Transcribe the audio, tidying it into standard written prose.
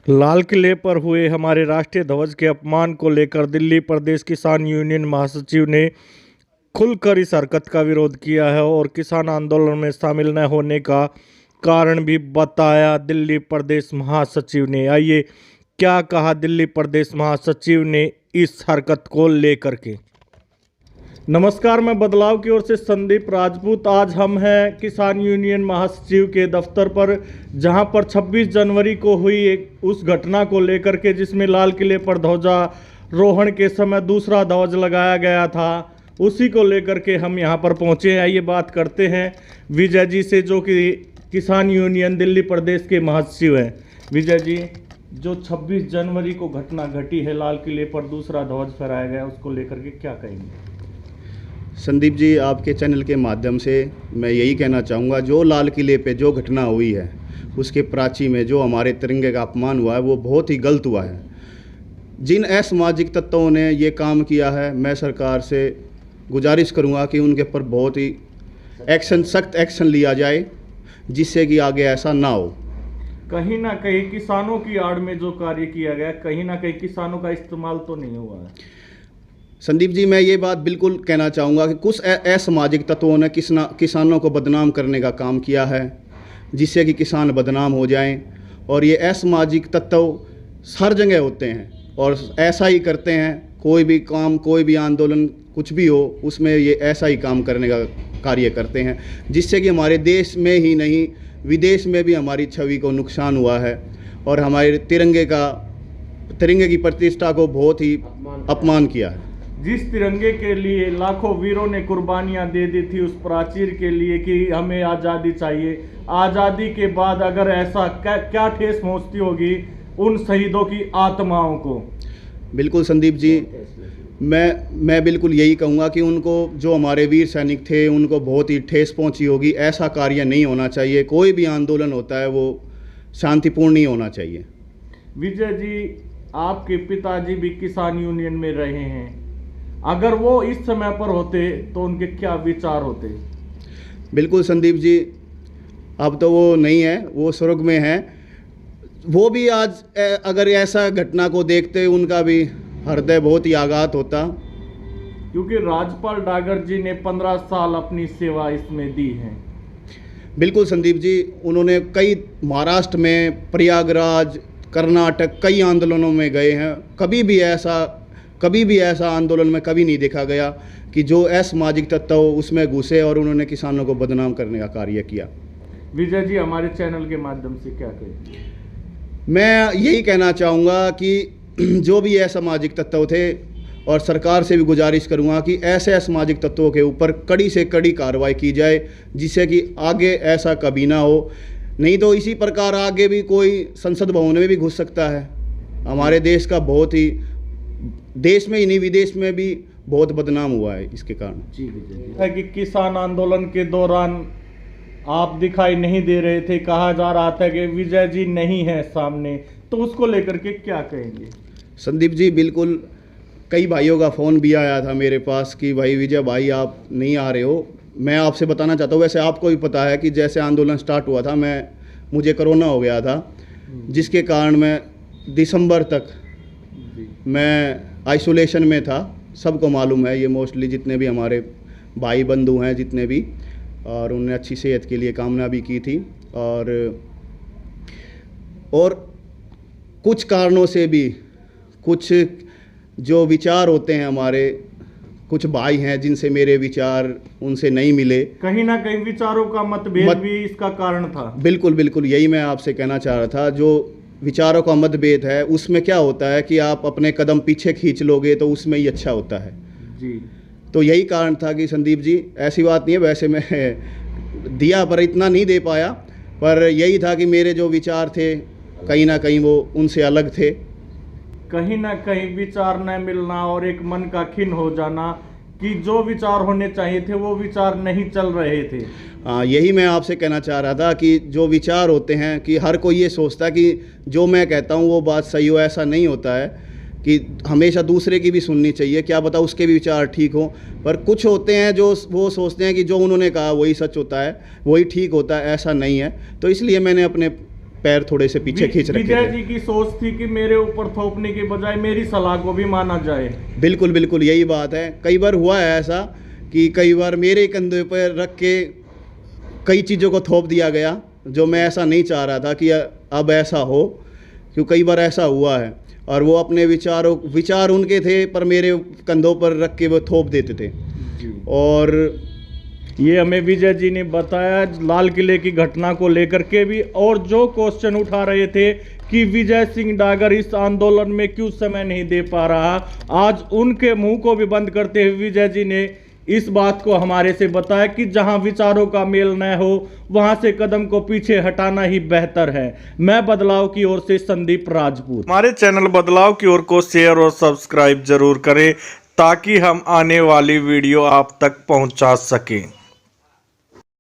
लाल किले पर हुए हमारे राष्ट्रीय ध्वज के अपमान को लेकर दिल्ली प्रदेश किसान यूनियन महासचिव ने खुलकर इस हरकत का विरोध किया है और किसान आंदोलन में शामिल न होने का कारण भी बताया। दिल्ली प्रदेश महासचिव ने, आइए क्या कहा दिल्ली प्रदेश महासचिव ने इस हरकत को लेकर के। नमस्कार, मैं बदलाव की ओर से संदीप राजपूत। आज हम हैं किसान यूनियन महासचिव के दफ्तर पर, जहां पर 26 जनवरी को हुई एक उस घटना को लेकर के जिसमें लाल किले पर ध्वजारोहण के समय दूसरा ध्वज लगाया गया था, उसी को लेकर के हम यहां पर पहुंचे हैं। आइए बात करते हैं विजय जी से, जो कि किसान यूनियन दिल्ली प्रदेश के महासचिव हैं। विजय जी, जो 26 जनवरी को घटना घटी है, लाल किले पर दूसरा ध्वज फहराया गया, उसको लेकर के क्या कहेंगे? संदीप जी, आपके चैनल के माध्यम से मैं यही कहना चाहूँगा, जो लाल किले पे जो घटना हुई है उसके प्राची में जो हमारे तिरंगे का अपमान हुआ है वो बहुत ही गलत हुआ है। जिन असामाजिक तत्वों ने ये काम किया है, मैं सरकार से गुजारिश करूँगा कि उनके ऊपर बहुत ही सख्त एक्शन लिया जाए, जिससे कि आगे ऐसा ना हो। कहीं ना कहीं किसानों की आड़ में जो कार्य किया गया, कहीं ना कहीं किसानों का इस्तेमाल तो नहीं हुआ है? संदीप जी, मैं ये बात बिल्कुल कहना चाहूँगा कि कुछ असामाजिक तत्वों ने किसानों को बदनाम करने का काम किया है, जिससे कि किसान बदनाम हो जाएं। और ये असामाजिक तत्व हर जगह होते हैं और ऐसा ही करते हैं। कोई भी काम, कोई भी आंदोलन, कुछ भी हो, उसमें ये ऐसा ही काम करने का कार्य करते हैं, जिससे कि हमारे देश में ही नहीं विदेश में भी हमारी छवि को नुकसान हुआ है और हमारे तिरंगे की प्रतिष्ठा को बहुत ही अपमान किया है। जिस तिरंगे के लिए लाखों वीरों ने कुर्बानियां दे दी थी, उस प्राचीर के लिए कि हमें आज़ादी चाहिए, आज़ादी के बाद अगर ऐसा क्या ठेस पहुंचती होगी उन शहीदों की आत्माओं को? बिल्कुल संदीप जी, मैं बिल्कुल यही कहूँगा कि उनको, जो हमारे वीर सैनिक थे, उनको बहुत ही ठेस पहुंची होगी। ऐसा कार्य नहीं होना चाहिए। कोई भी आंदोलन होता है वो शांतिपूर्ण ही होना चाहिए। विजय जी, आपके पिताजी भी किसान यूनियन में रहे हैं, अगर वो इस समय पर होते तो उनके क्या विचार होते? बिल्कुल संदीप जी, अब तो वो नहीं है, वो स्वर्ग में हैं। वो भी आज अगर ऐसा घटना को देखते, उनका भी हृदय बहुत ही आघात होता। क्योंकि राजपाल डागर जी ने 15 साल अपनी सेवा इसमें दी है। बिल्कुल संदीप जी, उन्होंने कई महाराष्ट्र में, प्रयागराज, कर्नाटक, कई आंदोलनों में गए हैं। कभी भी ऐसा आंदोलन में कभी नहीं देखा गया कि जो असामाजिक तत्व उसमें घुसे और उन्होंने किसानों को बदनाम करने का कार्य किया। विजय जी, हमारे चैनल के माध्यम से क्या कहें? मैं यही कहना चाहूँगा कि जो भी असामाजिक तत्व थे, और सरकार से भी गुजारिश करूँगा कि ऐसे असामाजिक तत्वों के ऊपर कड़ी से कड़ी कार्रवाई की जाए, जिससे कि आगे ऐसा कभी ना हो। नहीं तो इसी प्रकार आगे भी कोई संसद भवन में भी घुस सकता है। हमारे देश का बहुत ही, देश में ही नहीं विदेश में भी बहुत बदनाम हुआ है इसके कारण। जी है कि किसान आंदोलन के दौरान आप दिखाई नहीं दे रहे थे, कहा जा रहा था कि विजय जी नहीं है सामने, तो उसको लेकर के क्या कहेंगे? संदीप जी, बिल्कुल कई भाइयों का फ़ोन भी आया था मेरे पास कि भाई विजय भाई आप नहीं आ रहे हो। मैं आपसे बताना चाहता हूँ, वैसे आपको भी पता है कि जैसे आंदोलन स्टार्ट हुआ था, मुझे कोरोना हो गया था, जिसके कारण मैं दिसंबर तक मैं आइसोलेशन में था। सबको मालूम है ये, मोस्टली जितने भी हमारे भाई बंधु हैं जितने भी, और उन्होंने अच्छी सेहत के लिए कामना भी की थी। और कुछ कारणों से भी कुछ जो विचार होते हैं, हमारे कुछ भाई हैं जिनसे मेरे विचार उनसे नहीं मिले। कहीं ना कहीं विचारों का मतभेद भी इसका कारण था। बिल्कुल बिल्कुल, यही मैं आपसे कहना चाह रहा था। जो विचारों का मतभेद है, उसमें क्या होता है कि आप अपने कदम पीछे खींच लोगे तो उसमें ही अच्छा होता है जी। तो यही कारण था कि संदीप जी, ऐसी बात नहीं है, वैसे मैं दिया पर इतना नहीं दे पाया, पर यही था कि मेरे जो विचार थे कहीं ना कहीं वो उनसे अलग थे। कहीं ना कहीं विचार न मिलना और एक मन का खिन हो जाना कि जो विचार होने चाहिए थे वो विचार नहीं चल रहे थे। यही मैं आपसे कहना चाह रहा था कि जो विचार होते हैं, कि हर कोई ये सोचता है कि जो मैं कहता हूँ वो बात सही हो, ऐसा नहीं होता है कि हमेशा दूसरे की भी सुननी चाहिए, क्या पता उसके भी विचार ठीक हो। पर कुछ होते हैं जो वो सोचते हैं कि जो उन्होंने कहा वही सच होता है, वही ठीक होता है, ऐसा नहीं है। तो इसलिए मैंने अपने पैर थोड़े से पीछे खींच रखे विजय थे। जी की सोच थी कि मेरे ऊपर थोपने के बजाय मेरी सलाह को भी माना जाए। बिल्कुल बिल्कुल यही बात है। कई बार हुआ है ऐसा कि कई बार मेरे कंधे पर रख के कई चीज़ों को थोप दिया गया, जो मैं ऐसा नहीं चाह रहा था कि अब ऐसा हो, क्योंकि कई बार ऐसा हुआ है। और वो अपने विचार उनके थे पर मेरे कंधों पर रख के वो थोप देते थे। और ये हमें विजय जी ने बताया लाल किले की घटना को लेकर के भी, और जो क्वेश्चन उठा रहे थे कि विजय सिंह डागर इस आंदोलन में क्यों समय नहीं दे पा रहा, आज उनके मुंह को भी बंद करते हुए विजय जी ने इस बात को हमारे से बताया कि जहां विचारों का मेल न हो वहां से कदम को पीछे हटाना ही बेहतर है। मैं बदलाव की ओर से संदीप राजपूत। हमारे चैनल बदलाव की ओर को शेयर और सब्सक्राइब जरूर करें ताकि हम आने वाली वीडियो आप तक पहुंचा सकें।